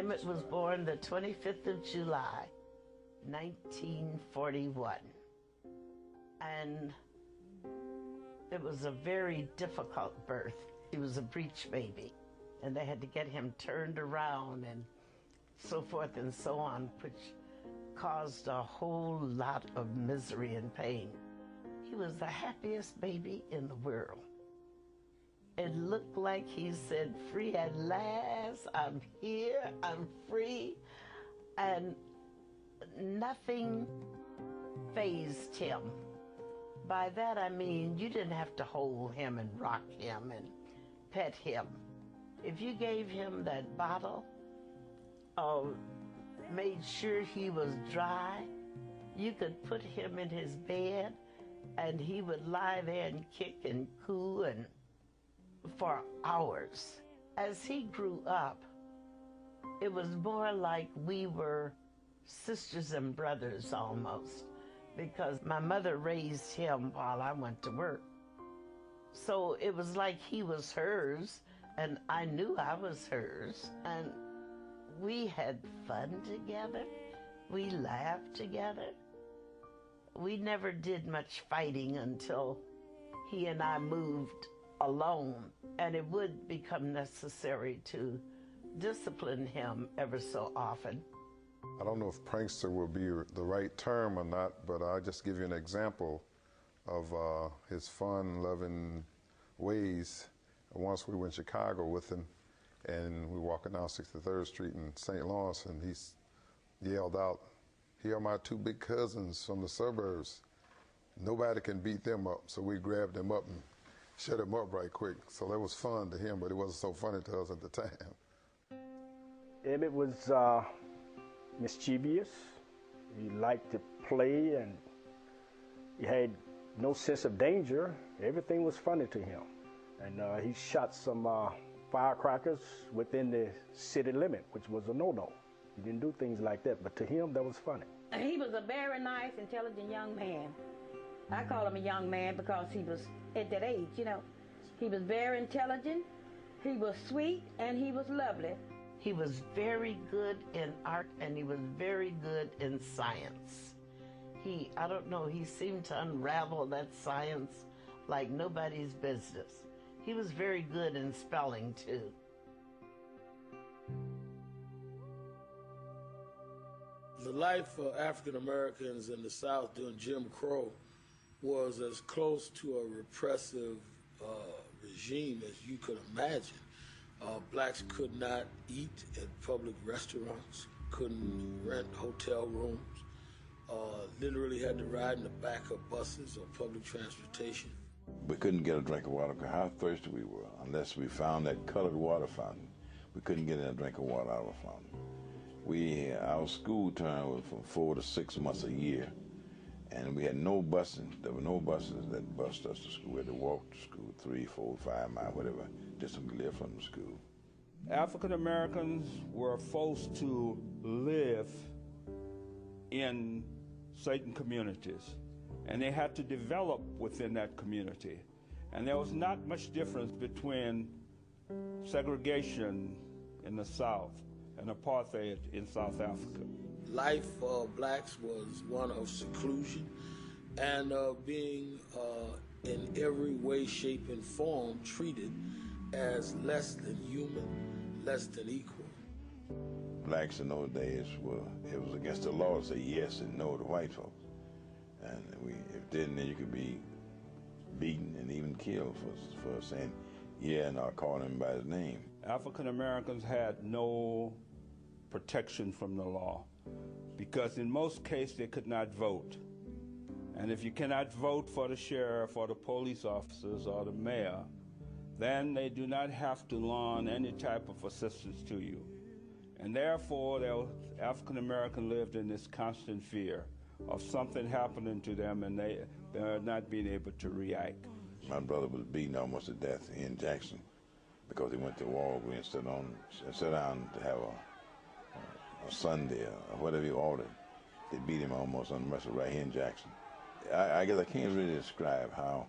Emmett was born the 25th of July, 1941. And it was a very difficult birth. He was a breech baby, and they had to get him turned around and so forth and so on, which caused a whole lot of misery and pain. He was the happiest baby in the world. It looked like he said, "Free at last, I'm here, I'm free." And nothing fazed him. By that I mean you didn't have to hold him and rock him and pet him. If you gave him that bottle, or made sure he was dry, you could put him in his bed and he would lie there and kick and coo and for hours. As he grew up, it was more like we were sisters and brothers almost, because my mother raised him while I went to work. So it was like he was hers and I knew I was hers, and we had fun together. We laughed together. We never did much fighting until he and I moved alone, and it would become necessary to discipline him ever so often. I don't know if prankster will be the right term or not, but I'll just give you an example of his fun-loving ways. Once we were in Chicago with him, and we were walking down 63rd Street in St. Lawrence, and he yelled out, "Here are my two big cousins from the suburbs. Nobody can beat them up." So we grabbed him up and shut him up right quick. So that was fun to him, but it wasn't so funny to us at the time. Emmett was mischievous. He liked to play, and he had no sense of danger. Everything was funny to him. And he shot some firecrackers within the city limit, which was a no-no. He didn't do things like that, but to him, that was funny. He was a very nice, intelligent young man. I call him a young man because he was at that age, you know. He was very intelligent, he was sweet, and he was lovely. He was very good in art, and he was very good in science. I don't know, he seemed to unravel that science like nobody's business. He was very good in spelling, too. The life of African Americans in the South during Jim Crow was as close to a repressive regime as you could imagine. Blacks could not eat at public restaurants, couldn't rent hotel rooms, literally had to ride in the back of buses or public transportation. We couldn't get a drink of water because how thirsty we were. Unless we found that colored water fountain, we couldn't get a drink of water out of a fountain. Our school term was from 4 to 6 months a year, and we had no busing. There were no buses that bused us to school. We had to walk to school 3, 4, 5 miles, whatever distance we lived from the school. African Americans were forced to live in certain communities, and they had to develop within that community. And there was not much difference between segregation in the South and apartheid in South Africa. Life for blacks was one of seclusion and being in every way, shape, and form treated as less than human, less than equal. Blacks in those days, it was against the law to say yes and no to white folks. And if it didn't, then you could be beaten and even killed for saying yeah and not calling him by his name. African Americans had no protection from the law because in most cases they could not vote. And if you cannot vote for the sheriff or the police officers or the mayor, then they do not have to loan any type of assistance to you. And therefore, African Americans lived in this constant fear of something happening to them and they're not being able to react. My brother was beaten almost to death in Jackson because he went to Walgreens and sat down to have a sundae or whatever he ordered. They beat him almost unmercifully right here in Jackson. I guess I can't really describe how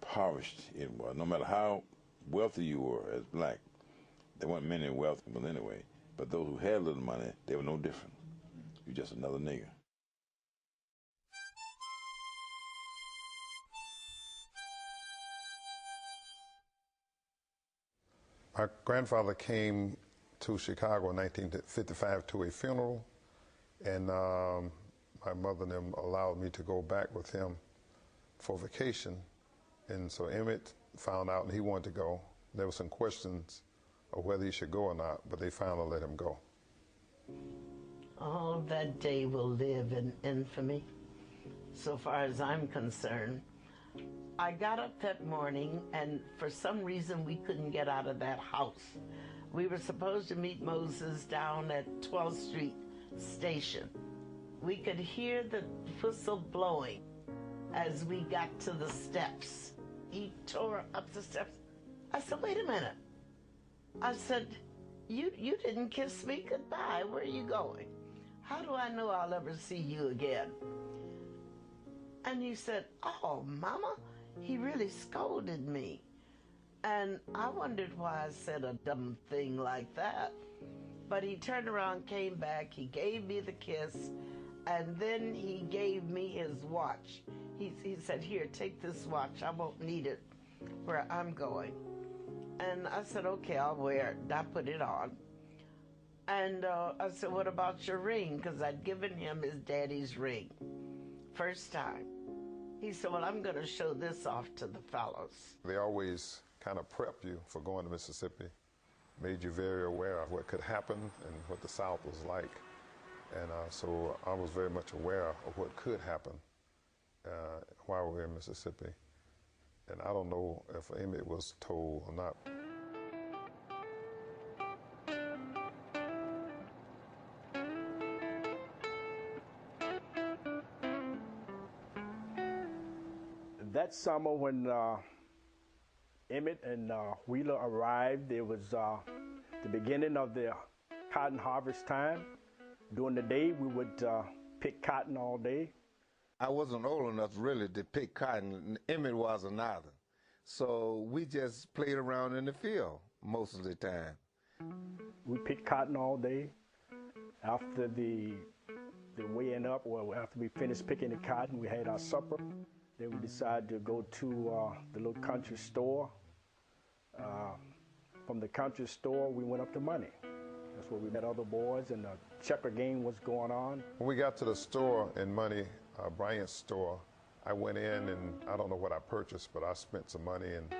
impoverished it was. No matter how wealthy you were as black, there weren't many wealthy people anyway, But those who had a little money, they were no different. You're just another nigger. My grandfather came to Chicago in 1955 to a funeral, and my mother and them allowed me to go back with him for vacation. And so Emmett found out and he wanted to go. There were some questions of whether he should go or not, but they finally let him go. Oh, that day will live in infamy, so far as I'm concerned. I got up that morning, and for some reason we couldn't get out of that house. We were supposed to meet Moses down at 12th Street Station. We could hear the whistle blowing as we got to the steps. He tore up the steps. I said, wait a minute. I said, you didn't kiss me goodbye. Where are you going? How do I know I'll ever see you again? And he said, oh, Mama, he really scolded me. And I wondered why I said a dumb thing like that. But he turned around, came back, he gave me the kiss, and then he gave me his watch. He said, here, take this watch. I won't need it where I'm going. And I said, okay, I'll wear it. And I put it on. And I said, what about your ring? Because I'd given him his daddy's ring. First time. He said, well, I'm going to show this off to the fellows. They always kind of prepped you for going to Mississippi, made you very aware of what could happen and what the South was like. And so I was very much aware of what could happen while we were in Mississippi. And I don't know if Emmett was told or not. That summer when Emmett and Wheeler arrived, it was the beginning of the cotton harvest time. During the day, we would pick cotton all day. I wasn't old enough really to pick cotton. Emmett wasn't either. So we just played around in the field most of the time. We picked cotton all day. After the weighing up, well, after we finished picking the cotton, we had our supper. Then we decided to go to the little country store. From the country store, we went up to Money. That's where we met other boys, and the checker game was going on. When we got to the store in Money, Bryant's store, I went in and I don't know what I purchased, but I spent some money. And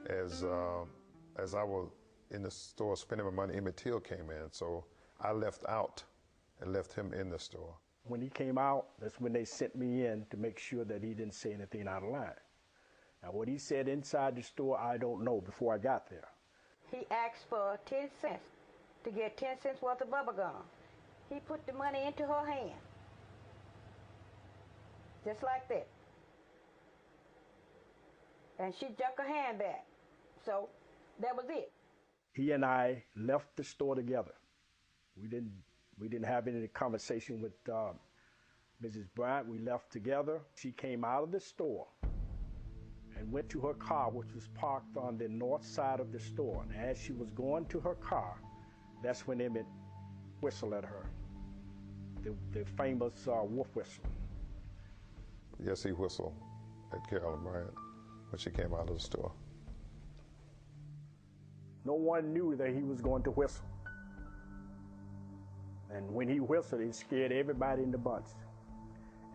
as I was in the store spending my money, Emmett Till came in. So I left out and left him in the store. When he came out, that's when they sent me in to make sure that he didn't say anything out of line. Now, what he said inside the store, I don't know before I got there. He asked for 10 cents to get 10 cents worth of bubble gum. He put the money into her hand. Just like that. And she jerked her hand back. So that was it. He and I left the store together. We didn't have any conversation with Mrs. Bryant. We left together. She came out of the store and went to her car, which was parked on the north side of the store. And as she was going to her car, that's when Emmett whistled at her, the famous wolf whistle. Yes, he whistled at Carolyn Bryant when she came out of the store. No one knew that he was going to whistle. And when he whistled, it scared everybody in the bunch.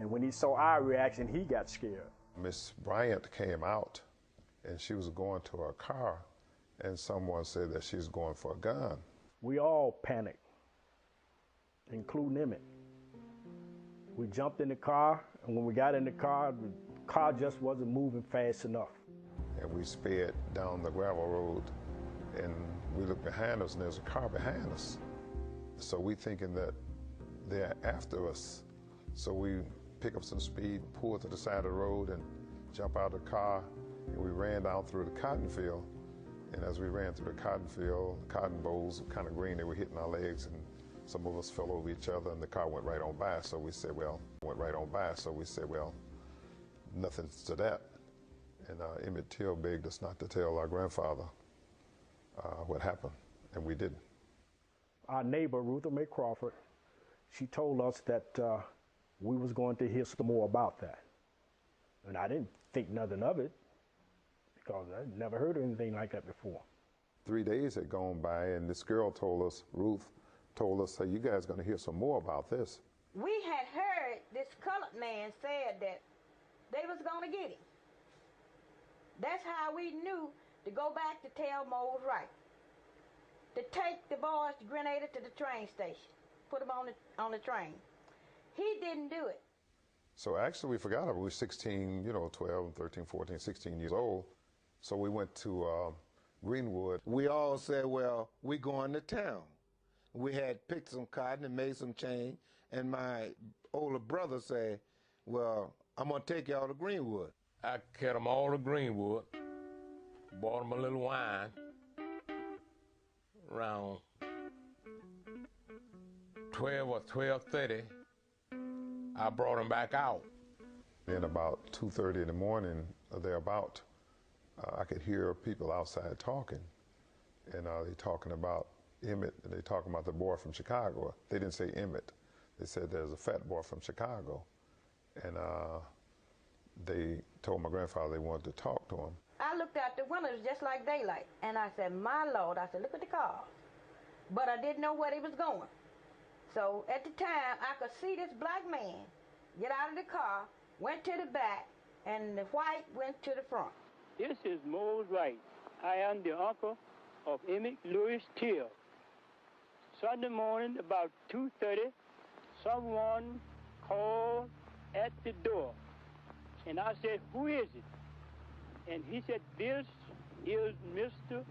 And when he saw our reaction, he got scared. Miss Bryant came out, and she was going to her car, and someone said that she's going for a gun. We all panicked, including Emmett. We jumped in the car, and when we got in the car just wasn't moving fast enough. And we sped down the gravel road, and we looked behind us, and there's a car behind us. So we thinking that they're after us. So we pick up some speed, pull to the side of the road, and jump out of the car, and we ran down through the cotton field. And as we ran through the cotton field, the cotton bolls were kind of green, they were hitting our legs, and some of us fell over each other, and the car went right on by. So we said, well, nothing to that. And Emmett Till begged us not to tell our grandfather what happened, and we didn't. our neighbor, Ruther May Crawford, she told us that we was going to hear some more about that. And I didn't think nothing of it because I'd never heard of anything like that before. 3 days had gone by, and this girl told us, Ruth told us, hey, you guys are going to hear some more about this. We had heard this colored man said that they was going to get him. That's how we knew to go back to tell Mose Wright to take the boys to Grenada to the train station, put them on the train. He didn't do it. So actually we forgot about it. We were 16, 12, 13, 14, 16 years old. So we went to Greenwood. We all said, well, we going to town. We had picked some cotton and made some chain, and my older brother said, well, I'm going to take y'all to Greenwood. I carried them all to Greenwood, bought them a little wine, around 12 or 12:30, I brought them back out. Then about 2:30 in the morning, thereabout, I could hear people outside talking, and they talking about Emmett, and they talking about the boy from Chicago. They didn't say Emmett. They said there's a fat boy from Chicago, and they told my grandfather they wanted to talk to him. I looked out the windows just like daylight, and I said, my Lord, I said, look at the cars. But I didn't know where they was going. So at the time, I could see this black man get out of the car, went to the back, and the white went to the front. This is Mose Wright. I am the uncle of Emmett Louis Till. Sunday morning, about 2:30, someone called at the door. And I said, who is it? And he said, this is Mr.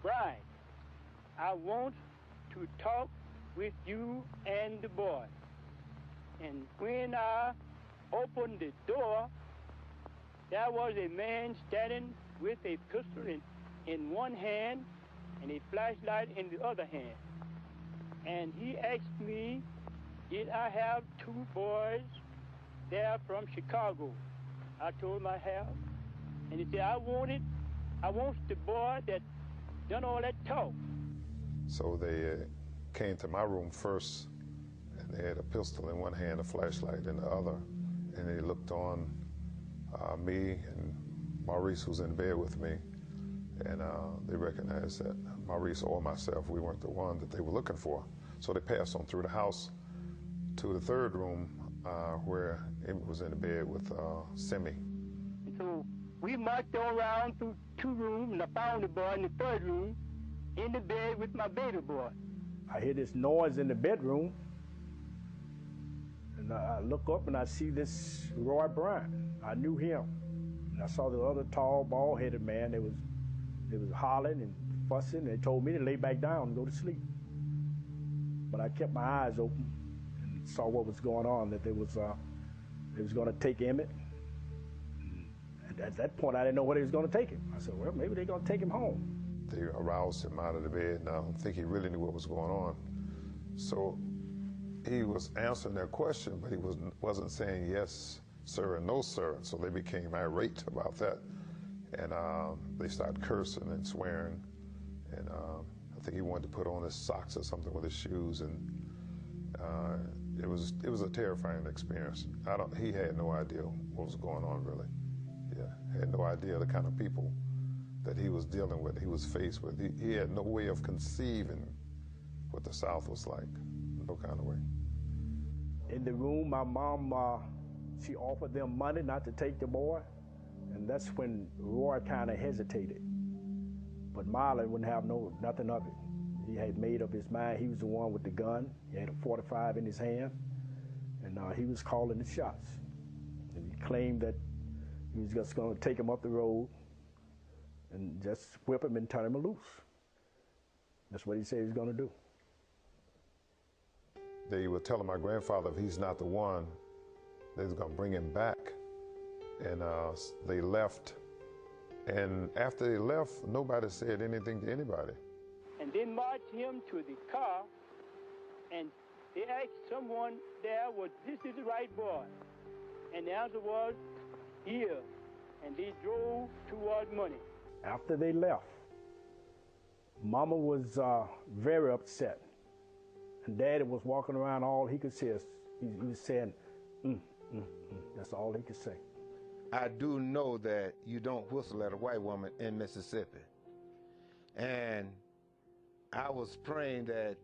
Bryant. I want to talk with you and the boy. And when I opened the door, there was a man standing with a pistol in one hand and a flashlight in the other hand. And he asked me, did I have two boys there from Chicago? I told him I have. And he said, I want the boy that done all that talk. So they came to my room first, and they had a pistol in one hand, a flashlight in the other, and they looked on me and Maurice, who's in bed with me, and they recognized that Maurice or myself, we weren't the one that they were looking for. So they passed on through the house to the third room where Emmett was in the bed with Simi. So we marched on around through two rooms, and I found the boy in the third room in the bed with my baby boy. I hear this noise in the bedroom, and I look up and I see this Roy Bryant. I knew him. And I saw the other tall, bald-headed man. They was hollering and fussing. They told me to lay back down and go to sleep. But I kept my eyes open and saw what was going on, that they was going to take Emmett. And at that point, I didn't know where they was going to take him. I said, well, maybe they're going to take him home. They aroused him out of the bed, and I don't think he really knew what was going on. So he was answering their question, but he wasn't saying yes, sir, and no, sir. So they became irate about that. And they started cursing and swearing. And I think he wanted to put on his socks or something with his shoes. And it was a terrifying experience. He had no idea what was going on, really. Yeah, had no idea the kind of people that he was dealing with, he was faced with. He had no way of conceiving what the South was like, no kind of way. In the room, my mom, she offered them money not to take the boy, and that's when Roy kind of hesitated. But Marlon wouldn't have nothing of it. He had made up his mind. He was the one with the gun. He had a .45 in his hand, and he was calling the shots. And he claimed that he was just going to take him up the road and just whip him and turn him loose. That's what he said he was going to do. They were telling my grandfather if he's not the one, they was going to bring him back. And they left. And after they left, nobody said anything to anybody. And they marched him to the car, and they asked someone there, was this is the right boy? And the answer was, here. And they drove toward money. After they left, Mama was very upset. And Daddy was walking around, all he could say is, he was saying, That's all he could say. I do know that you don't whistle at a white woman in Mississippi. And I was praying that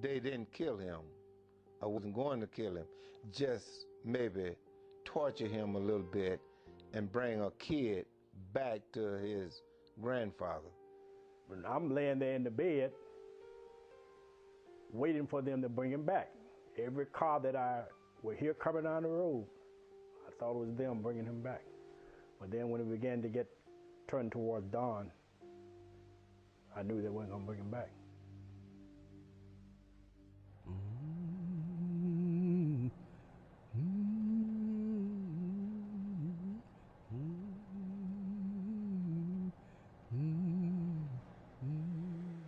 they didn't kill him. I wasn't going to kill him. Just maybe torture him a little bit and bring a kid back to his grandfather. When I'm laying there in the bed, waiting for them to bring him back. Every car that I would hear coming down the road, I thought it was them bringing him back. But then when it began to get turned towards dawn, I knew they weren't going to bring him back.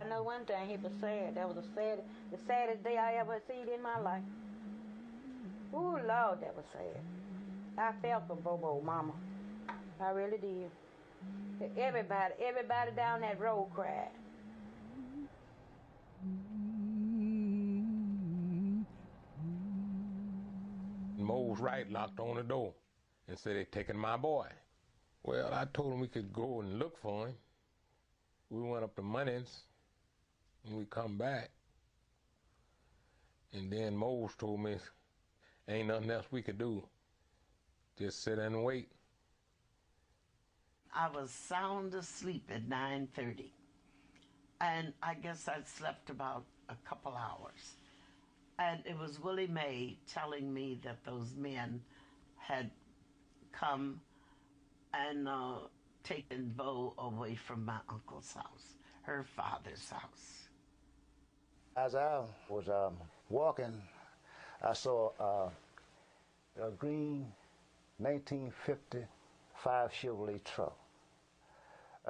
I know one thing, he was sad. That was the saddest day I ever seen in my life. Ooh, Lord, that was sad. I felt for Bobo, Mama. I really did. Everybody down that road cried. Mose Wright knocked on the door and said they're taking my boy. Well, I told him we could go and look for him. We went up to Munnins and we come back. And then Mose told me, ain't nothing else we could do. Just sit and wait. I was sound asleep at 9:30. And I guess I slept about a couple hours. And it was Willie Mae telling me that those men had come and taken Bo away from my uncle's house, her father's house. As I was walking, I saw a green 1955 Chevrolet truck.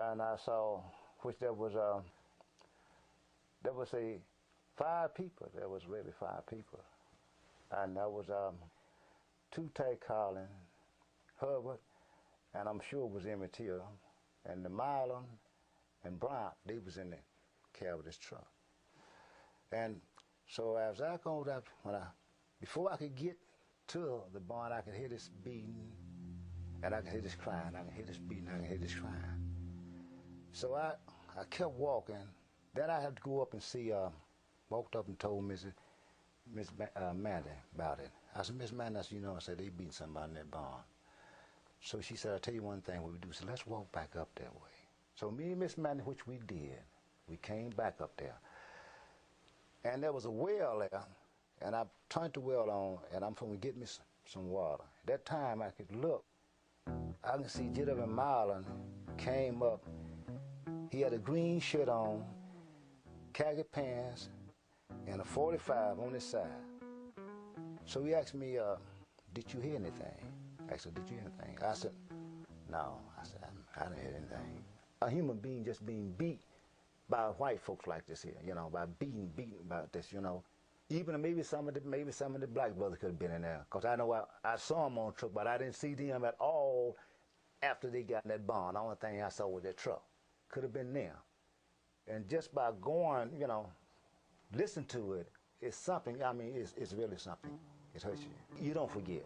And I saw, which there was five people. There was really five people. And there was two Ted Collins, Herbert, and I'm sure it was Emmett Till, and the Marlon and Bryant, they was in the cab of this truck. And so as I go up, before I could get to the barn, I could hear this beating, and I could hear this crying, I could hear this beating, I could hear this crying. So I kept walking. Then I had to go up and see, walked up and told Miss Mandy about it. I said, Miss Mandy, I said, they beating somebody in that barn. So she said, I'll tell you one thing what we do. So let's walk back up that way. So me and Miss Mandy, which we did, we came back up there. And there was a well there, and I turned the well on, and I'm going to get me some water. At that time, I could look. I can see J.W. Marlon came up. He had a green shirt on, khaki pants, and a 45 on his side. So he asked me, did you hear anything? I said, did you hear anything? I said, no. I said, I didn't hear anything. A human being just being beat by white folks like this here, by beaten about this, Even maybe some of the black brothers could have been in there, because I know I saw them on the truck, but I didn't see them at all after they got in that barn. The only thing I saw was that truck. Could have been them. And just by going, listen to it, it's something, it's really something. It hurts you. You don't forget.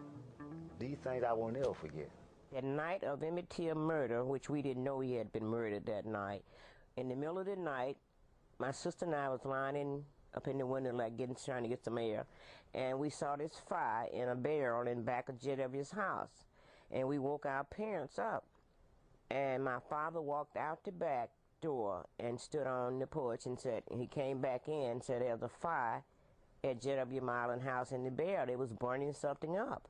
These things I will never forget. The night of Emmett Till murder, which we didn't know he had been murdered that night, in the middle of the night, my sister and I was lying up in the window trying to get some air, and we saw this fire in a barrel in back of J.W.'s house. And we woke our parents up. And my father walked out the back door and stood on the porch and he came back in and said there was a fire at J.W. Marlon house in the barrel. They was burning something up.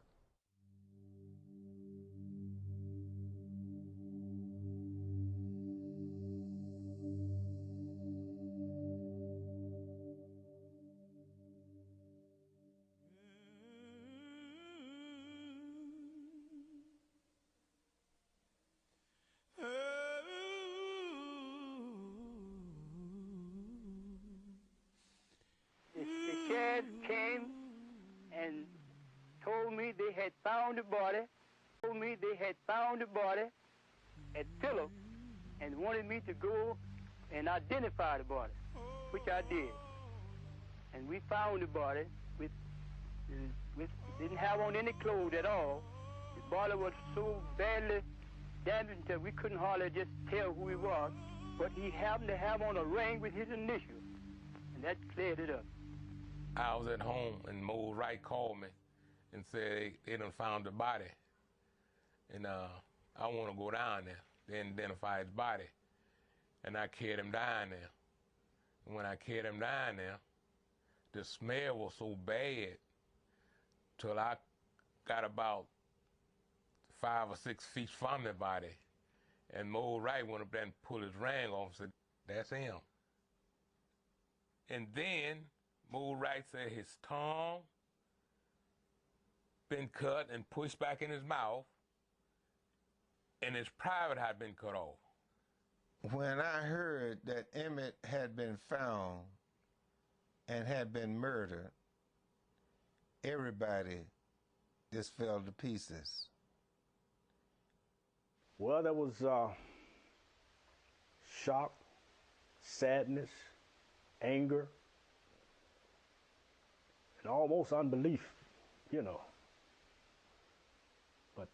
The sheriff came and told me they had found the body, at Philip, and wanted me to go and identify the body, which I did. And we found the body with didn't have on any clothes at all. The body was so badly damaged that we couldn't hardly just tell who he was, but he happened to have on a ring with his initials, and that cleared it up. I was at home, and Mose Wright called me and said they done found the body, and I want to go down there. They identify his body, and I carried him down there. And when I carried him down there, the smell was so bad till I got about 5 or 6 feet from the body, and Mose Wright went up there and pulled his ring off and said, "That's him." And then Mose Wright said his tongue been cut and pushed back in his mouth, and his private had been cut off. When I heard that Emmett had been found and had been murdered, everybody just fell to pieces. Well, there was shock, sadness, anger, and almost unbelief, you know. But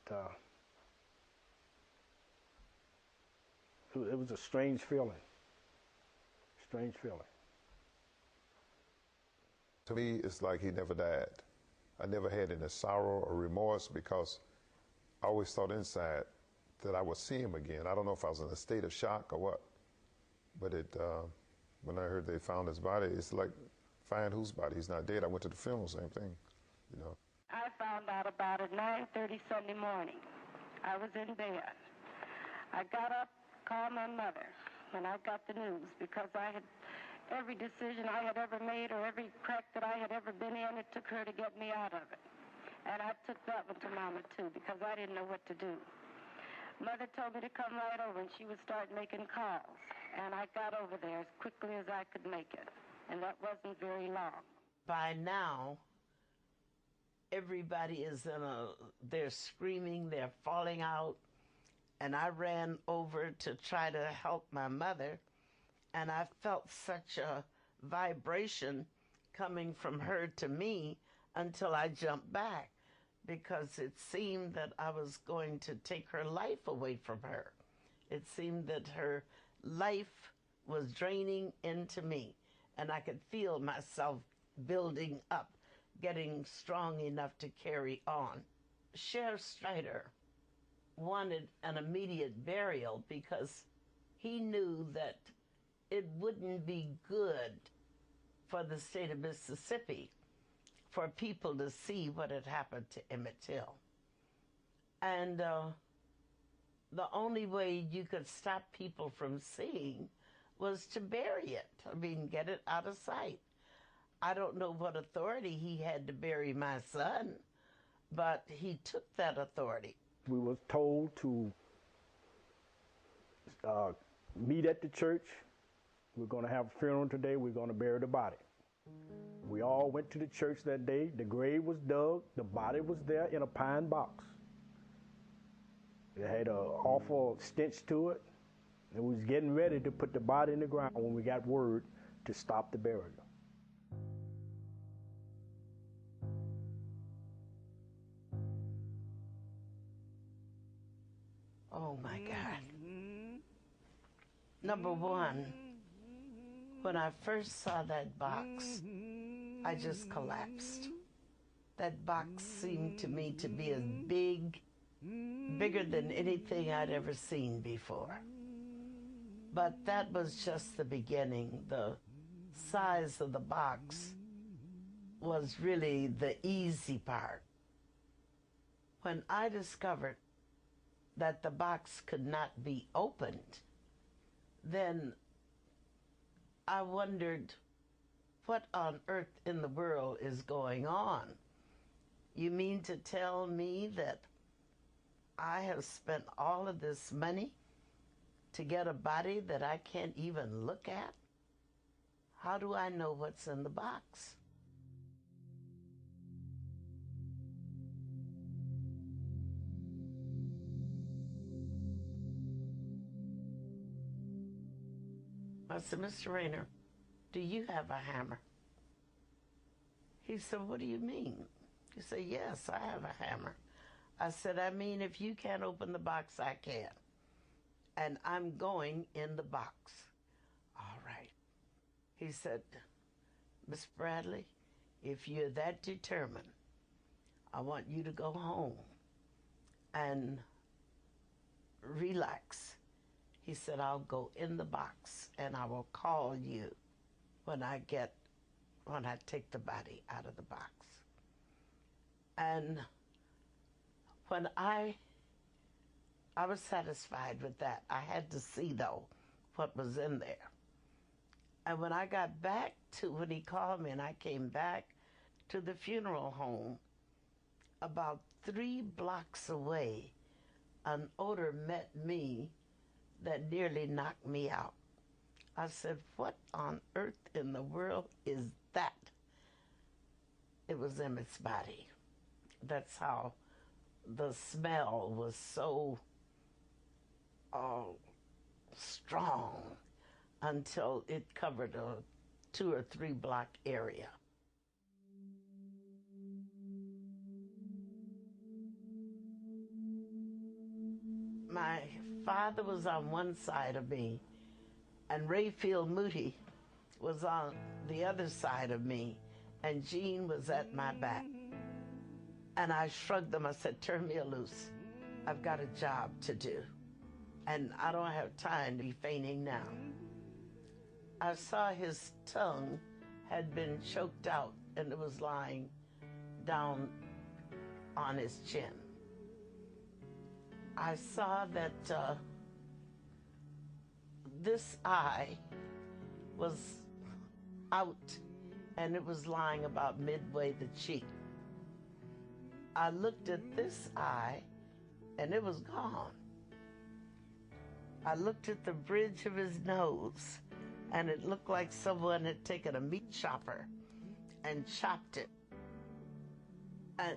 it was a strange feeling. Strange feeling. To me, it's like he never died. I never had any sorrow or remorse because I always thought inside that I would see him again. I don't know if I was in a state of shock or what, but when I heard they found his body, it's like, find whose body? He's not dead. I went to the funeral, same thing, you know. I found out about it 9:30 Sunday morning. I was in bed. I got up, called my mother when I got the news, because I had every decision I had ever made or every crack that I had ever been in, it took her to get me out of it. And I took that one to Mama, too, because I didn't know what to do. Mother told me to come right over, and she would start making calls. And I got over there as quickly as I could make it. And that wasn't very long. By now, everybody is they're screaming, they're falling out. And I ran over to try to help my mother. And I felt such a vibration coming from her to me until I jumped back, because it seemed that I was going to take her life away from her. It seemed that her life was draining into me, and I could feel myself building up, getting strong enough to carry on. Sheriff Strider wanted an immediate burial because he knew that it wouldn't be good for the state of Mississippi for people to see what had happened to Emmett Till. And the only way you could stop people from seeing was to bury it. I mean, get it out of sight. I don't know what authority he had to bury my son, but he took that authority. We were told to meet at the church. We're going to have a funeral today. We're going to bury the body. We all went to the church that day. The grave was dug. The body was there in a pine box. It had an awful stench to it. And we was getting ready to put the body in the ground when we got word to stop the burial. Oh my God. Number one, when I first saw that box, I just collapsed. That box seemed to me to be as bigger than anything I'd ever seen before. But that was just the beginning. The size of the box was really the easy part. When I discovered that the box could not be opened, then I wondered, what on earth in the world is going on? You mean to tell me that I have spent all of this money to get a body that I can't even look at? How do I know what's in the box? I said, Mr. Rayner, do you have a hammer? He said, what do you mean? He said, yes, I have a hammer. I said, I mean, if you can't open the box, I can. And I'm going in the box. All right. He said, Miss Bradley, if you're that determined, I want you to go home and relax. He said, I'll go in the box and I will call you when I take the body out of the box. And when I was satisfied with that. I had to see, though, what was in there. And when I got back to, when he called me and I came back to the funeral home, about 3 blocks away, an odor met me that nearly knocked me out. I said, what on earth in the world is that? It was Emmett's body. That's how the smell was so strong until it covered a 2 or 3 block area. My father was on one side of me, and Rayfield Moody was on the other side of me, and Jean was at my back. And I shrugged them. I said, turn me loose. I've got a job to do, and I don't have time to be fainting now. I saw his tongue had been choked out, and it was lying down on his chin. I saw that this eye was out, and it was lying about midway the cheek. I looked at this eye, and it was gone. I looked at the bridge of his nose, and it looked like someone had taken a meat chopper and chopped it. And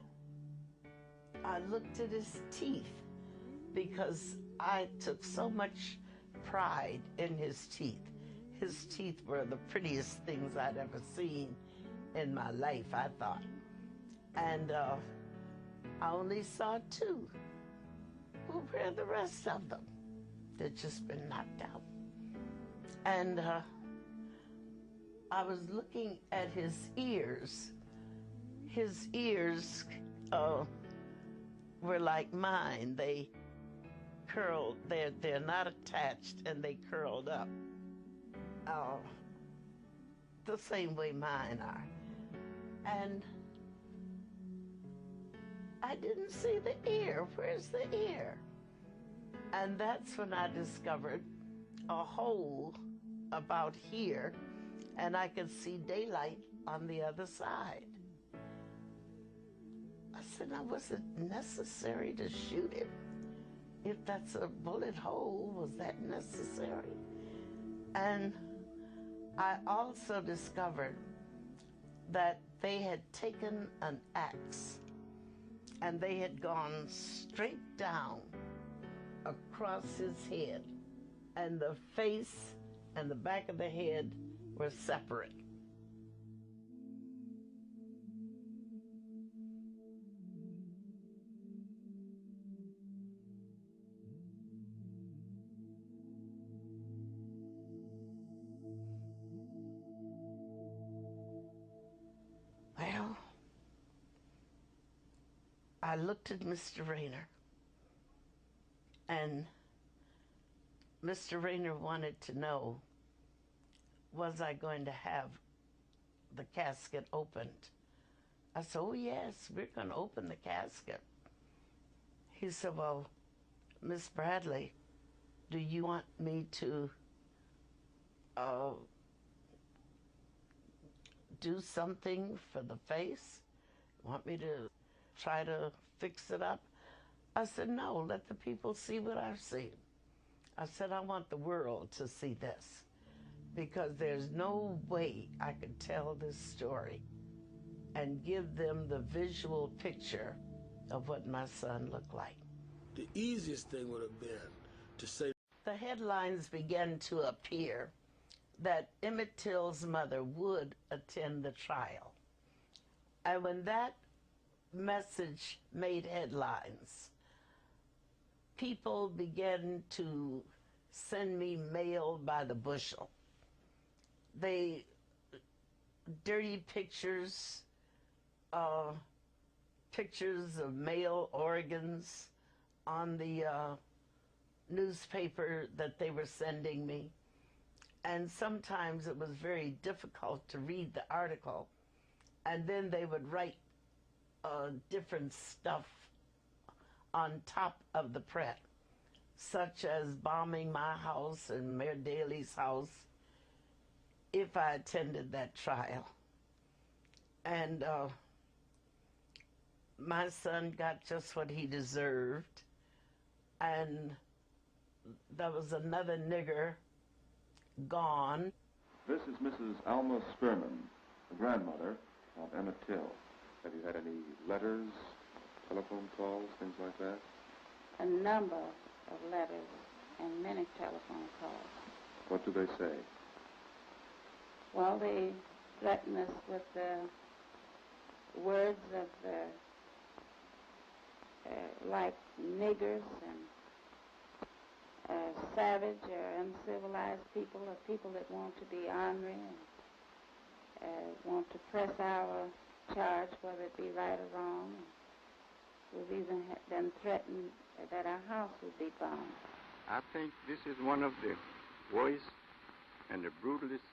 I looked at his teeth, because I took so much pride in his teeth. His teeth were the prettiest things I'd ever seen in my life, I thought. And I only saw 2. Well, where are the rest of them? They'd just been knocked out. And I was looking at his ears. His ears were like mine. They curled. They're not attached, and they curled up. The same way mine are. And I didn't see the ear. Where's the ear? And that's when I discovered a hole about here, and I could see daylight on the other side. I said, now, was it necessary to shoot him? If that's a bullet hole, was that necessary? And I also discovered that they had taken an axe and they had gone straight down across his head, and the face and the back of the head were separate. Well, I looked at Mr. Rayner, and Mr. Rayner wanted to know, was I going to have the casket opened? I said, oh yes, we're going to open the casket. He said, well, Miss Bradley, do you want me to do something for the face? Want me to try to fix it up? I said, no, let the people see what I've seen. I said, I want the world to see this, because there's no way I could tell this story and give them the visual picture of what my son looked like. The easiest thing would have been to say... The headlines began to appear that Emmett Till's mother would attend the trial. And when that message made headlines, people began to send me mail by the bushel. Dirty pictures, pictures of male organs on the newspaper that they were sending me. And sometimes it was very difficult to read the article. And then they would write different stuff on top of the print, such as bombing my house and Mayor Daley's house if I attended that trial. And my son got just what he deserved. And there was another nigger gone. This is Mrs. Alma Spearman, the grandmother of Emmett Till. Have you had any letters, telephone calls, things like that? A number of letters and many telephone calls. What do they say? Well, they threaten us with the words of like niggers and savage or uncivilized people, or people that want to be ornery and want to press our charge, whether it be right or wrong. We've even been threatened that our house would be bombed. I think this is one of the worst and the brutalest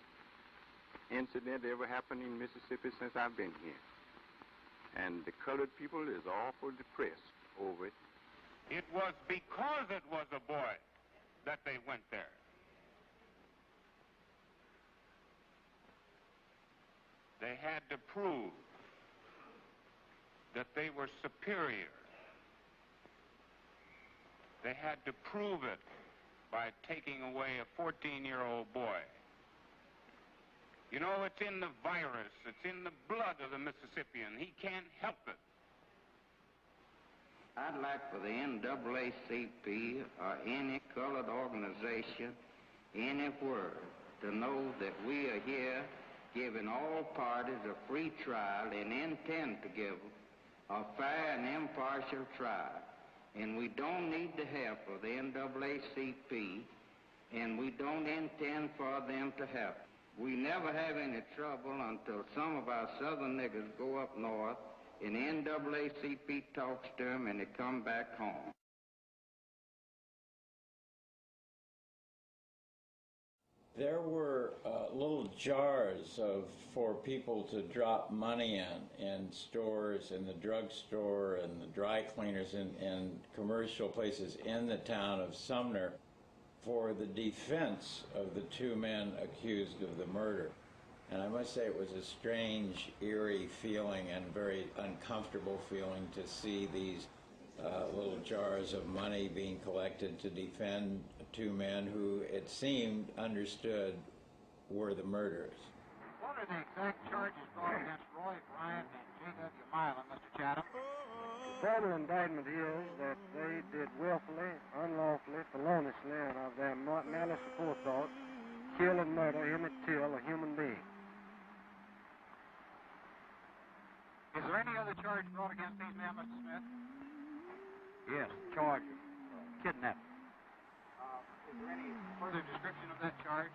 incident ever happened in Mississippi since I've been here. And the colored people is awful depressed over it. It was because it was a boy that they went there. They had to prove that they were superior. They had to prove it by taking away a 14-year-old boy. You know, it's in the virus, it's in the blood of the Mississippian. He can't help it. I'd like for the NAACP or any colored organization anywhere to know that we are here giving all parties a free trial and intend to give a fair and impartial trial. And we don't need the help of the NAACP, and we don't intend for them to help. We never have any trouble until some of our southern niggers go up north and NAACP talks to them and they come back home. There were little jars for people to drop money in stores, in the drugstore, and the dry cleaners, and commercial places in the town of Sumner for the defense of the two men accused of the murder. And I must say it was a strange, eerie feeling and very uncomfortable feeling to see these little jars of money being collected to defend two men who, it seemed, understood were the murderers. What are the exact charges brought against Roy Bryant and J.W. Milan, Mr. Chatham? The further indictment is that they did willfully, unlawfully, feloniously, and of their malice aforethought, kill and murder Emmett Till, a human being. Is there any other charge brought against these men, Mr. Smith? Yes, charge of kidnapping. Is there any further description of that charge?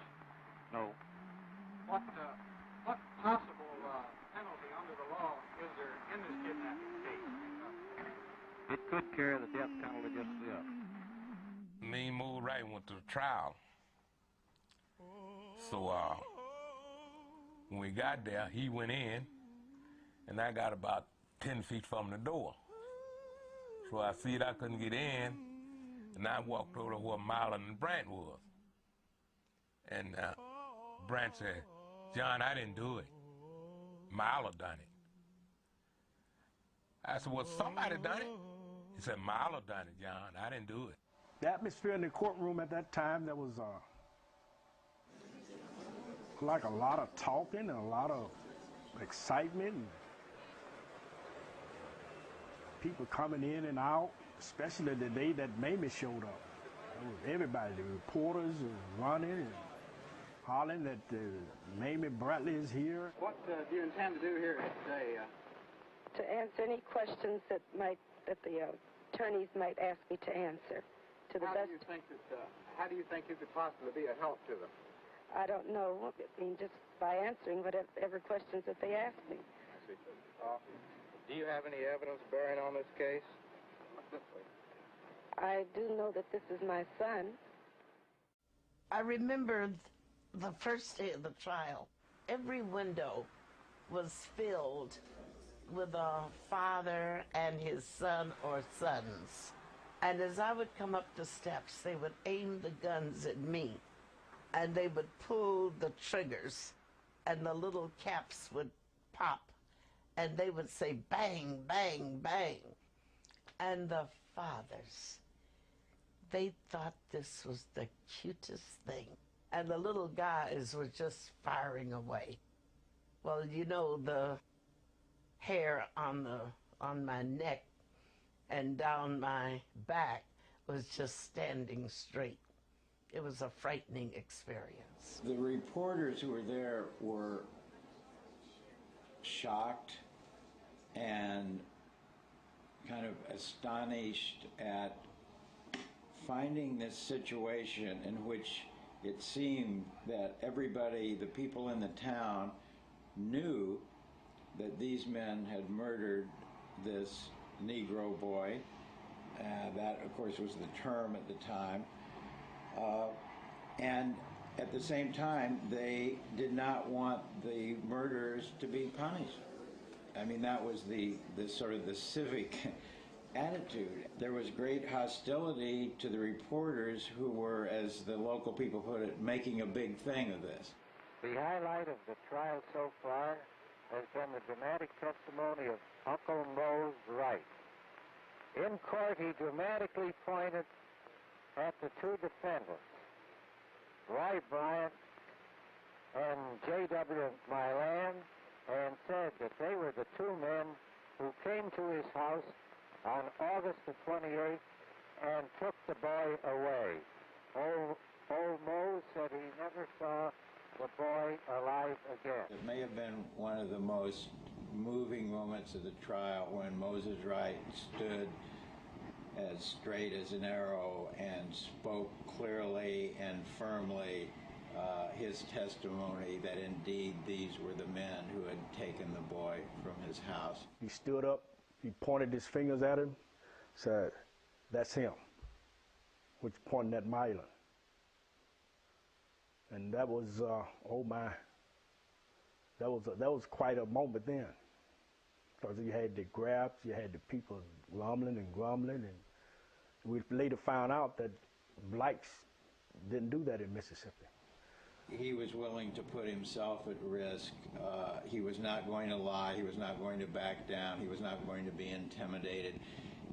No. What possible penalty under the law is there in this kidnapping case? It could carry the death penalty just this. Me and Mo Wright went to the trial. So when we got there, he went in, and I got about 10 feet from the door. So I see I couldn't get in, and I walked over to where Marlon and Brant was. And Brant said, "John, I didn't do it. Marlon done it." I said, "Well, somebody done it." He said, "Marlon done it, John. I didn't do it." The atmosphere in the courtroom at that time, there was like a lot of talking and a lot of excitement. And people coming in and out, especially the day that Mamie showed up. Everybody, the reporters were running. And Hollering that Mamie Bradley is here. What do you intend to do here today? To answer any questions that the attorneys might ask me to answer. To the best. How do you think you could possibly be a help to them? I don't know. I mean, just by answering whatever questions that they ask me. I see. Do you have any evidence bearing on this case? I do know that this is my son. I remember the first day of the trial. Every window was filled with a father and his son or sons. And as I would come up the steps, they would aim the guns at me, and they would pull the triggers, and the little caps would pop, and they would say, bang, bang, bang. And the fathers, they thought this was the cutest thing. And the little guys were just firing away. Well, you know, the hair on my neck and down my back was just standing straight. It was a frightening experience. The reporters who were there were shocked and kind of astonished at finding this situation in which it seemed that everybody, the people in the town, knew that these men had murdered this Negro boy. That, of course, was the term at the time. And at the same time, they did not want the murderers to be punished. I mean, that was the sort of the civic attitude. There was great hostility to the reporters who were, as the local people put it, making a big thing of this. The highlight of the trial so far has been the dramatic testimony of Uncle Mose Wright. In court, he dramatically pointed at the two defendants, Roy Bryant and J.W. Milan, and said that they were the two men who came to his house on August the 28th and took the boy away. Old Mose said he never saw the boy alive again. It may have been one of the most moving moments of the trial when Moses Wright stood as straight as an arrow and spoke clearly and firmly his testimony that indeed these were the men who had taken the boy from his house. He stood up, he pointed his fingers at him, said, "That's him," which pointed at Milan. And that was, oh my, that was quite a moment then. Because you had the grabs, you had the people grumbling, and we later found out that blacks didn't do that in Mississippi. He was willing to put himself at risk. He was not going to lie. He was not going to back down. He was not going to be intimidated.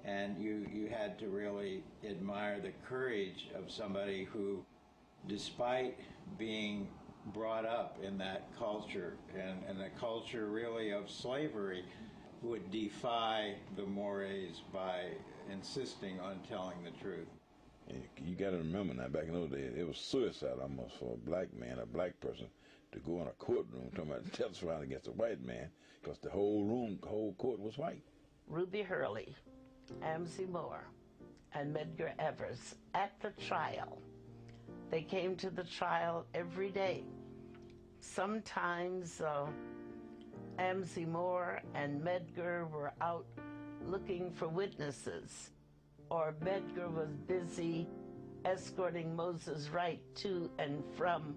And you had to really admire the courage of somebody who, despite being brought up in that culture and a culture really of slavery, would defy the mores by insisting on telling the truth. You got to remember now, back in those days, it was suicide almost for a black man, a black person, to go in a courtroom talking about testifying against a white man, because the whole court was white. Ruby Hurley, Amzie Moore, and Medgar Evers at the trial. They came to the trial every day. Sometimes Amzie Moore and Medgar were out looking for witnesses, or Medgar was busy escorting Moses Wright to and from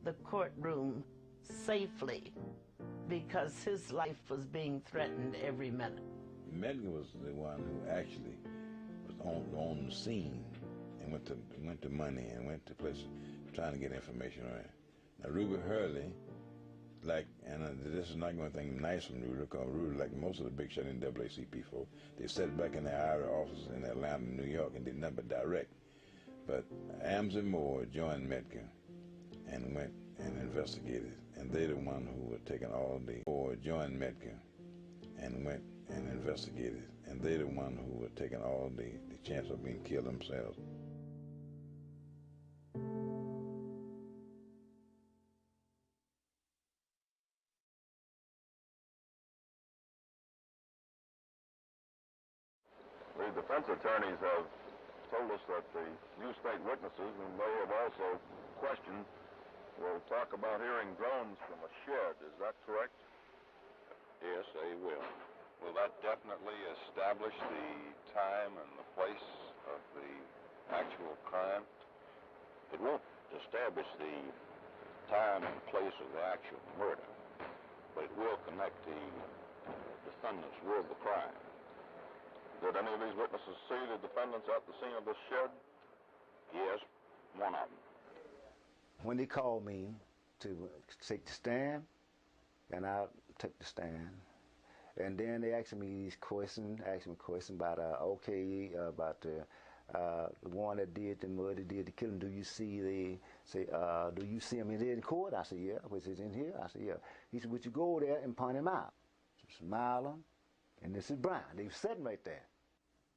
the courtroom safely because his life was being threatened every minute. Medgar was the one who actually was on the scene and went to money and went to places trying to get information on it. Now Ruby Hurley, this is not going to think nice from Ruby, because Ruby, like most of the big shot NAACP folk, they sat back in their IRA offices in Atlanta and New York and did nothing but direct. But Amzie Moore joined Medgar and went and investigated, and they the one who were taking all the, or joined Medgar and went and investigated, and they the one who were taking all the chance of being killed themselves. defense attorneys have told us that the new state witnesses, whom they have also questioned, will talk about hearing drones from a shed. Is that correct? Yes, they will. Will that definitely establish the time and the place of the actual crime? It won't establish the time and place of the actual murder, but it will connect the defendants with the crime. Did any of these witnesses see the defendants at the scene of the shed? Yes, one of them. When they called me to take the stand, and I took the stand, and then they asked me these questions, about about the one that did the murder, did the killing. Do you see do you see him in court? I said, yeah. Was it in here? I said, yeah. He said, would you go there and point him out? Smiling, and this is Brian. They were sitting right there.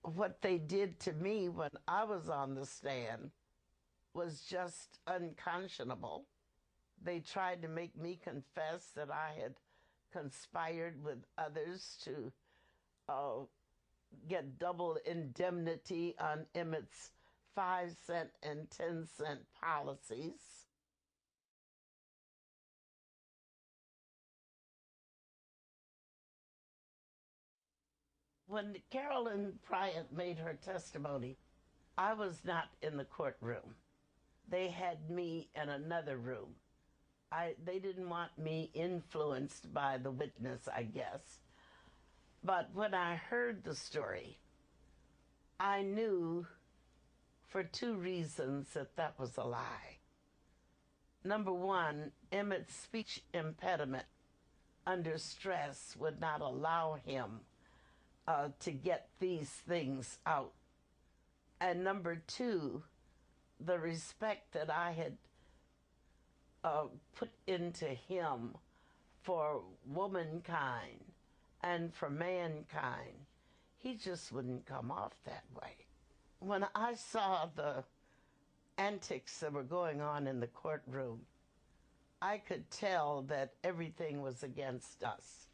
What they did to me when I was on the stand was just unconscionable. They tried to make me confess that I had conspired with others to get double indemnity on Emmett's 5-cent and 10-cent policies. When Carolyn Bryant made her testimony, I was not in the courtroom. They had me in another room. They didn't want me influenced by the witness, I guess. But when I heard the story, I knew for two reasons that was a lie. Number one, Emmett's speech impediment under stress would not allow him to get these things out. And number two, the respect that I had put into him for womankind and for mankind, he just wouldn't come off that way. When I saw the antics that were going on in the courtroom, I could tell that everything was against us.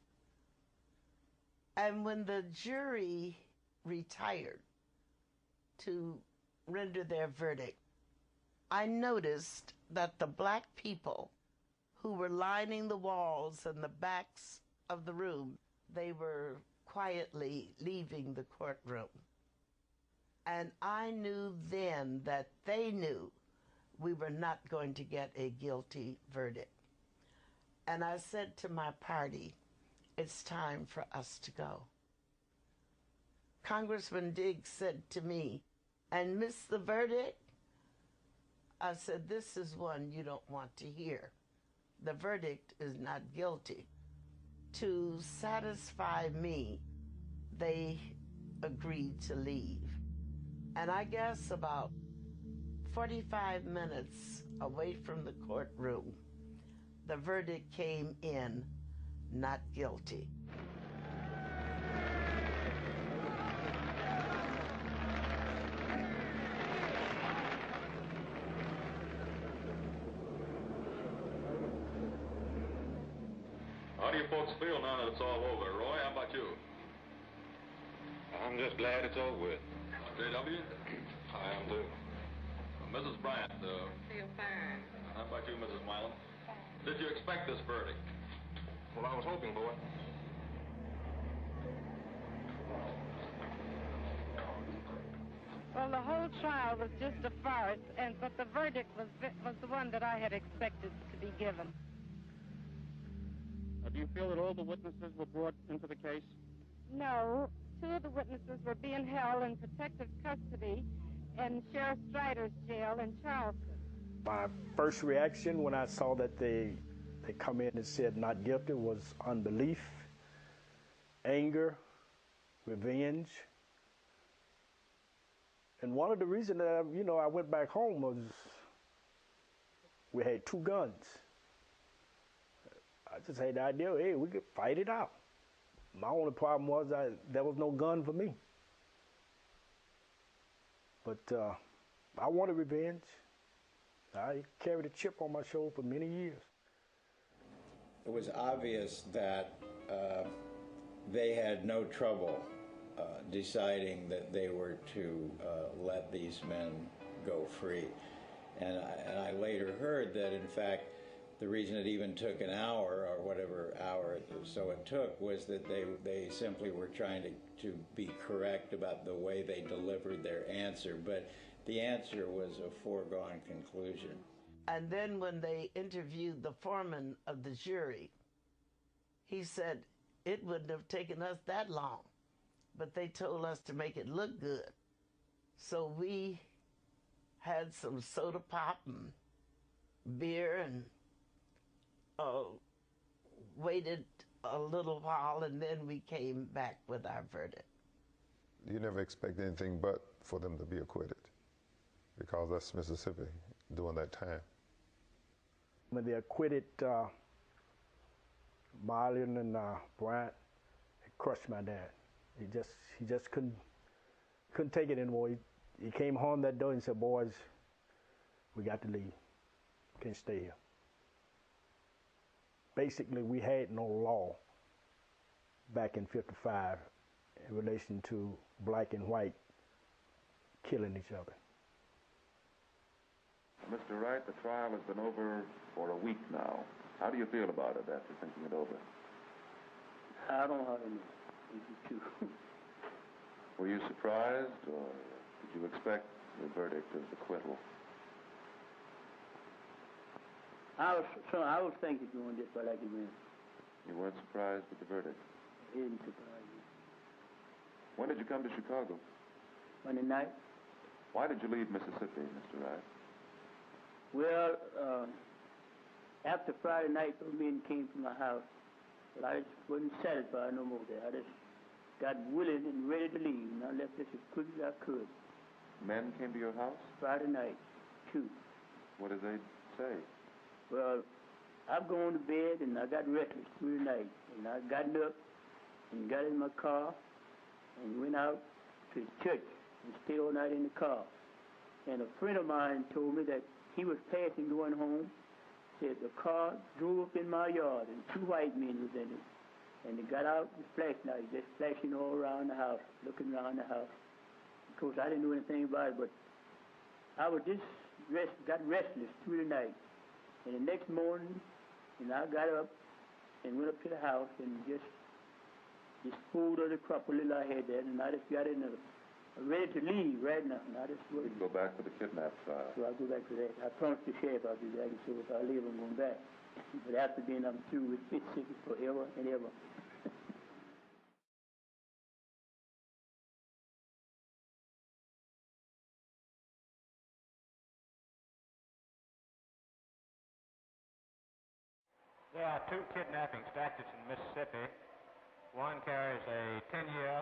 And when the jury retired to render their verdict, I noticed that the black people who were lining the walls and the backs of the room, they were quietly leaving the courtroom. And I knew then that they knew we were not going to get a guilty verdict. And I said to my party, it's time for us to go. Congressman Diggs said to me, and miss the verdict? I said, this is one you don't want to hear. The verdict is not guilty. To satisfy me, they agreed to leave. And I guess about 45 minutes away from the courtroom, the verdict came in, not guilty. How do you folks feel now that it's all over? Roy, how about you? I'm just glad it's over with. J.W.? I am too. Mrs. Bryant, Feel fine. how about you, Mrs. Milam? Did you expect this verdict? Well, I was hoping for it. Well, the whole trial was just a farce, but the verdict was the one that I had expected to be given. Do you feel that all the witnesses were brought into the case? No, two of the witnesses were being held in protective custody in Sheriff Strider's jail in Charleston. My first reaction when I saw that they come in and said not guilty was unbelief, anger, revenge. And one of the reasons that I went back home was we had two guns. I just had the idea, hey, we could fight it out. My only problem was there was no gun for me. But I wanted revenge. I carried a chip on my shoulder for many years. It was obvious that they had no trouble deciding that they were to let these men go free. And I later heard that, in fact, the reason it even took an hour, or whatever hour so it took, was that they simply were trying to be correct about the way they delivered their answer. But the answer was a foregone conclusion. And then when they interviewed the foreman of the jury, he said it wouldn't have taken us that long, but they told us to make it look good. So we had some soda pop and beer and waited a little while, and then we came back with our verdict. You never expect anything but for them to be acquitted, because that's Mississippi during that time. When they acquitted Marlon and Bryant, it crushed my dad. He just couldn't take it anymore. He came home that day and said, "Boys, we got to leave. Can't stay here." Basically, we had no law back in '55 in relation to black and white killing each other. Mr. Wright, the trial has been over for a week now. How do you feel about it after thinking it over? I don't have any. Were you surprised, or did you expect the verdict of acquittal? I was thinking doing this, but I didn't win. You weren't surprised with the verdict? It didn't surprise me. When did you come to Chicago? Monday night. Why did you leave Mississippi, Mr. Wright? Well, after Friday night, those men came to my house, but I just wasn't satisfied no more there. I just got willing and ready to leave, and I left this as quick as I could. Men came to your house? Friday night, 2. What did they say? Well, I've gone to bed, and I got restless through the night, and I got up and got in my car and went out to the church and stayed all night in the car. And a friend of mine told me that he was passing going home, said the car drove up in my yard and 2 white men was in it. And they got out with flashlights, just flashing all around the house, looking around the house. Of course, I didn't know anything about it, but I was just got restless through the night. And the next morning, I got up and went up to the house and just pulled of the crop a little I had there, and I just got in ready to leave right now. And I just you go back for the kidnap trial. So I'll go back for that. I promised the sheriff I'll be back, and so if I live, I'm going back. But after then, I'm through with Mississippi forever and ever. There are 2 kidnapping statutes in Mississippi. One carries a 10-year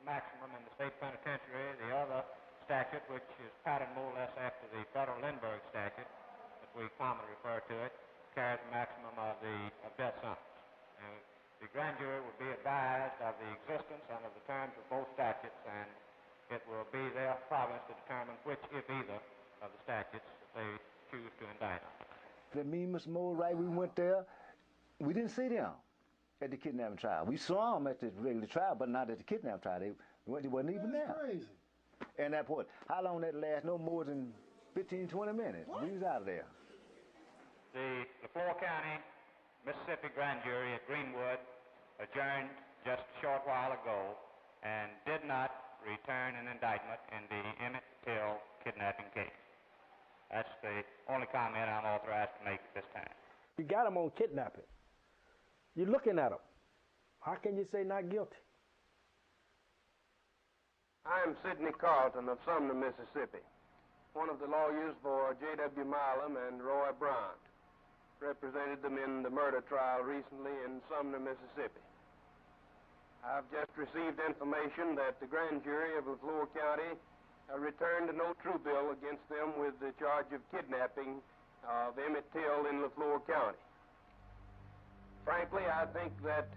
maximum in the state penitentiary. The other statute, which is patterned more or less after the federal Lindbergh statute, that we commonly refer to it, carries a maximum of death sentence. And the grand jury will be advised of the existence and of the terms of both statutes, and it will be their province to determine which, if either, of the statutes that they choose to indict. That me and Mr. Moore, right, we went there. We didn't see them at the kidnapping trial. We saw them at the regular trial, but not at the kidnapping trial. They wasn't even there. That's crazy. And that point, how long that last? No more than 15, 20 minutes. What? We was out of there. The LeFlore County, Mississippi grand jury at Greenwood adjourned just a short while ago and did not return an indictment in the Emmett Till kidnapping case. That's the only comment I'm authorized to make at this time. You got them on kidnapping. You're looking at them. How can you say not guilty? I'm Sidney Carlton of Sumner, Mississippi, one of the lawyers for J.W. Milam and Roy Bryant. Represented them in the murder trial recently in Sumner, Mississippi. I've just received information that the grand jury of LeFlore County returned a no true bill against them with the charge of kidnapping of Emmett Till in LeFlore County. Frankly, I think that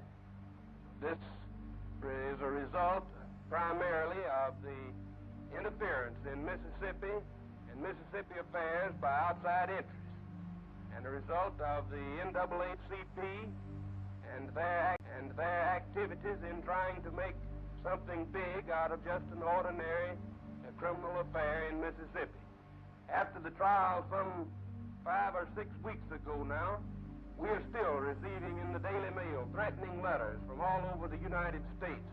this is a result primarily of the interference in Mississippi and Mississippi affairs by outside interests, and a result of the NAACP and their activities in trying to make something big out of just an ordinary criminal affair in Mississippi. After the trial some 5 or 6 weeks ago now, we are still receiving in the Daily Mail threatening letters from all over the United States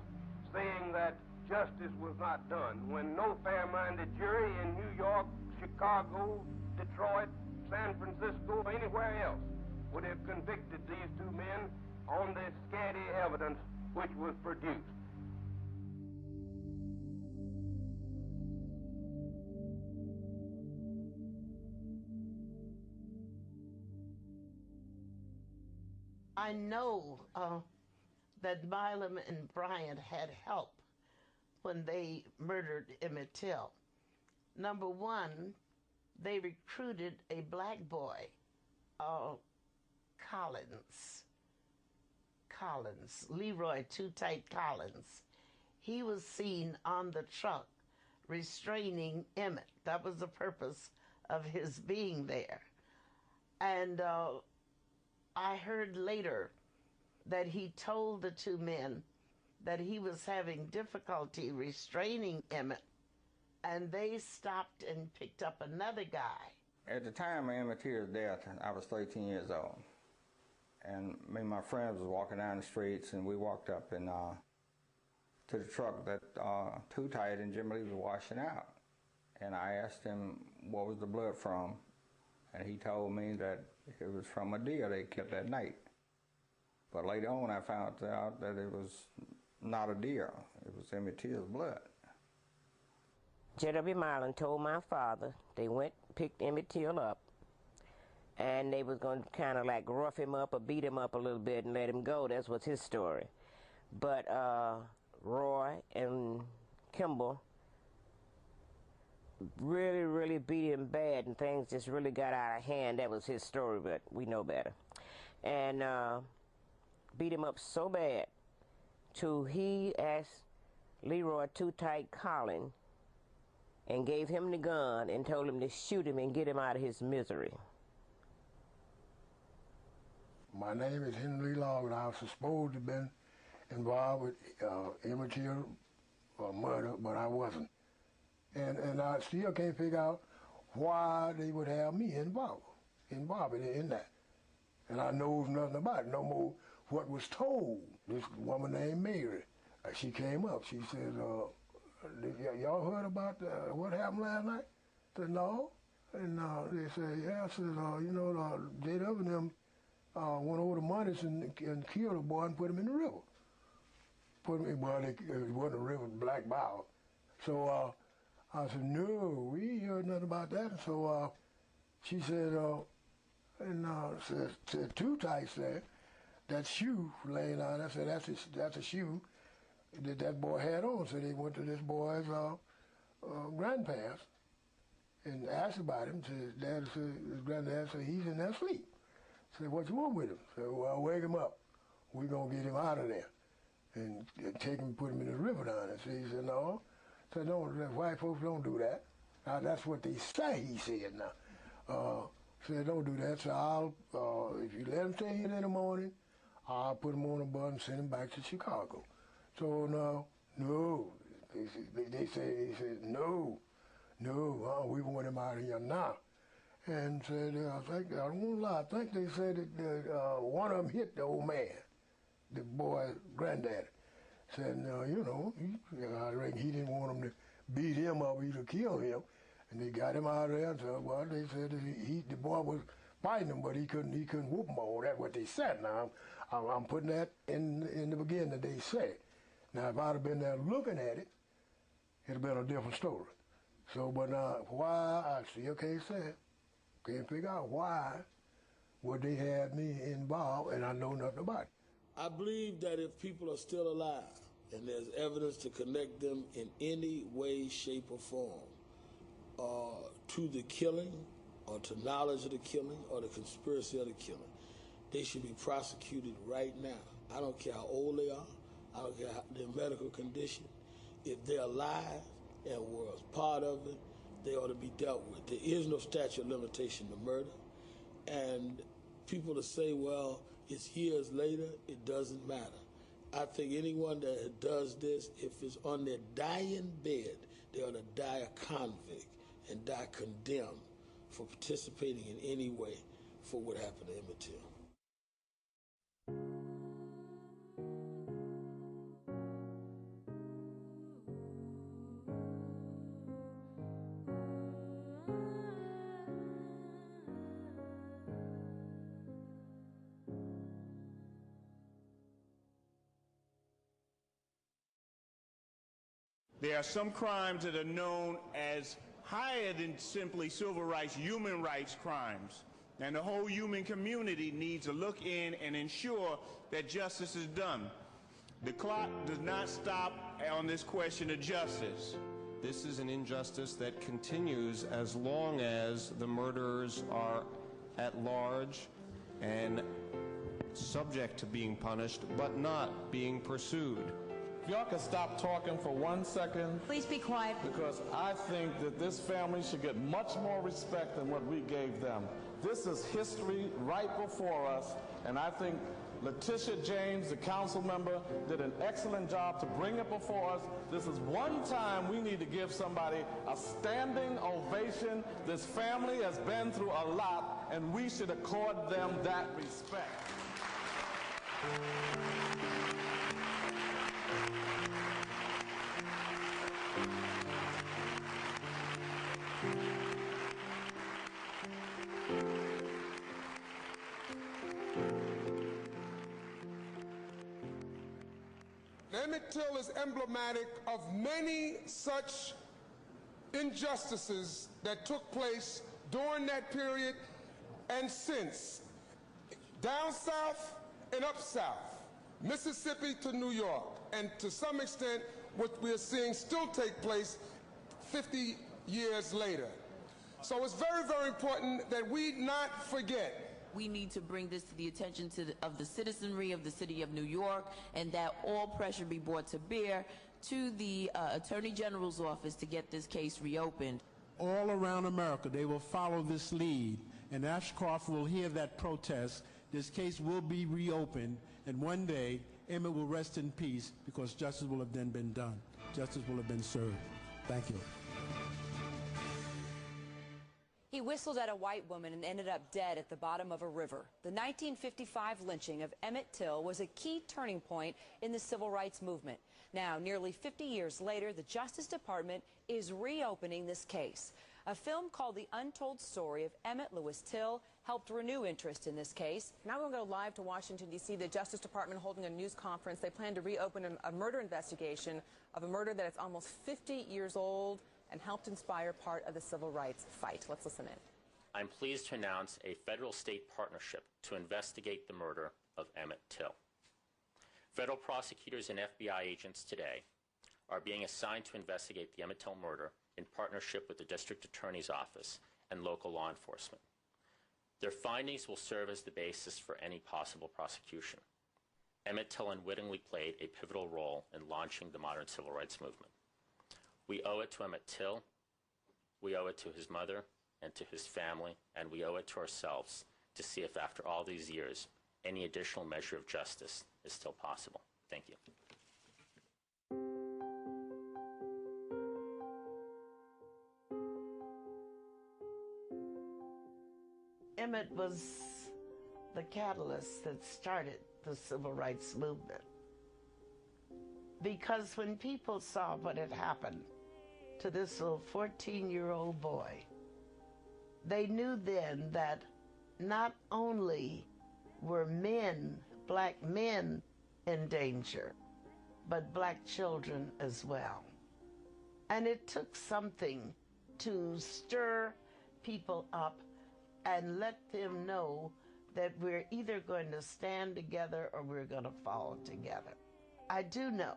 saying that justice was not done when no fair-minded jury in New York, Chicago, Detroit, San Francisco, or anywhere else would have convicted these two men on the scanty evidence which was produced. I know that Milam and Bryant had help when they murdered Emmett Till. Number one, they recruited a black boy, Collins, Leroy Too Tight Collins. He was seen on the truck restraining Emmett. That was the purpose of his being there. And I heard later that he told the two men that he was having difficulty restraining Emmett, and they stopped and picked up another guy. At the time of Emmett Till's death, I was 13 years old. And me and my friends was walking down the streets, and we walked up and to the truck that Too Tight and Jimmy Lee was washing out. And I asked him what was the blood from, and he told me that it was from a deer they killed that night. But later on I found out that it was not a deer, it was Emmett Till's blood. J.W. Marlin told my father they went, picked Emmett Till up, and they was going to kind of like rough him up or beat him up a little bit and let him go. That was his story. But Roy and Kimball really beat him bad, and things just really got out of hand. That was his story, but we know better. And beat him up so bad till he asked Leroy Too Tight Collins and gave him the gun and told him to shoot him and get him out of his misery. My name is Henry Long, and I was supposed to have been involved with Emmett Till murder, but I wasn't. And I still can't figure out why they would have me involved in that. And I knows nothing about it, no more what was told. This woman named Mary, she came up, she said, y'all heard about what happened last night? I said, no. And they said, yeah. I said, J.W. and them went over the monies and killed a boy and put him in the river. It wasn't a river, Black Bow. So I said, no, we ain't heard nothing about that. And so she said, said Too Tight said, that shoe laying on, I said, that's a shoe that boy had on. So they went to this boy's grandparents and asked about him. His granddad said, he's in there asleep. Said, what you want with him? Said, well, wake him up. We're going to get him out of there and take him and put him in the river down there. So he said, no. Said, no, white folks don't do that. Now, that's what they say, he said now. Said, don't do that. So I'll, if you let him stay here in the morning, I'll put him on a bus and send him back to Chicago. So no. They said, no, we want him out of here now. And said, I don't want to lie, I think they said that one of them hit the old man, the boy's granddaddy. Said, I reckon he didn't want them to beat him up, either kill him. And they got him out of there. So, well, they said that the boy was fighting him, but he couldn't whoop him all. That's what they said. Now, I'm putting that in the beginning that they said. Now, if I'd have been there looking at it, it'd have been a different story. So, but why, I still can't say it. Can't figure out why would they have me involved, and I know nothing about it. I believe that if people are still alive and there's evidence to connect them in any way, shape, or form to the killing or to knowledge of the killing or the conspiracy of the killing, they should be prosecuted right now. I don't care how old they are. I don't care their medical condition. If they're alive and was part of it, they ought to be dealt with. There is no statute of limitation to murder. And people to say, well, it's years later, it doesn't matter. I think anyone that does this, if it's on their dying bed, they ought to die a convict and die condemned for participating in any way for what happened to Emmett Till. There are some crimes that are known as higher than simply civil rights, human rights crimes. And the whole human community needs to look in and ensure that justice is done. The clock does not stop on this question of justice. This is an injustice that continues as long as the murderers are at large and subject to being punished, but not being pursued. If y'all could stop talking for 1 second. Please be quiet. Because I think that this family should get much more respect than what we gave them. This is history right before us, and I think Letitia James, the council member, did an excellent job to bring it before us. This is one time we need to give somebody a standing ovation. This family has been through a lot, and we should accord them that respect. Emmett Till is emblematic of many such injustices that took place during that period and since. Down south and up south, Mississippi to New York, and to some extent what we're seeing still take place 50 years later. So it's very, very important that we not forget. We need to bring this to the attention of the citizenry of the city of New York, and that all pressure be brought to bear to the Attorney General's office to get this case reopened. All around America, they will follow this lead, and Ashcroft will hear that protest. This case will be reopened, and one day Emmett will rest in peace because justice will have then been done. Justice will have been served. Thank you. He whistled at a white woman and ended up dead at the bottom of a river. The 1955 lynching of Emmett Till was a key turning point in the civil rights movement. Now, nearly 50 years later, the Justice Department is reopening this case. A film called The Untold Story of Emmett Louis Till helped renew interest in this case. Now we're going to go live to Washington, D.C. The Justice Department holding a news conference. They plan to reopen a murder investigation of a murder that is almost 50 years old and helped inspire part of the civil rights fight. Let's listen in. I'm pleased to announce a federal-state partnership to investigate the murder of Emmett Till. Federal prosecutors and FBI agents today are being assigned to investigate the Emmett Till murder in partnership with the District Attorney's Office and local law enforcement. Their findings will serve as the basis for any possible prosecution. Emmett Till unwittingly played a pivotal role in launching the modern civil rights movement. We owe it to Emmett Till, we owe it to his mother and to his family, and we owe it to ourselves to see if after all these years, any additional measure of justice is still possible. Thank you. Emmett was the catalyst that started the civil rights movement. Because when people saw what had happened to this little 14-year-old boy, they knew then that not only were men, black men, in danger, but black children as well. And it took something to stir people up and let them know that we're either going to stand together or we're going to fall together. I do know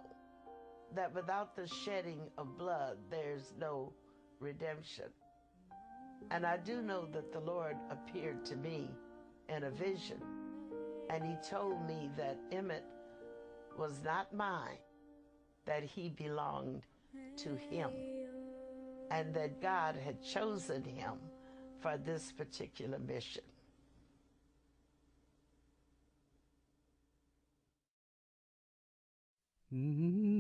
that without the shedding of blood, there's no redemption. And I do know that the Lord appeared to me in a vision, and he told me that Emmett was not mine, that he belonged to him, and that God had chosen him for this particular mission. Mm-hmm.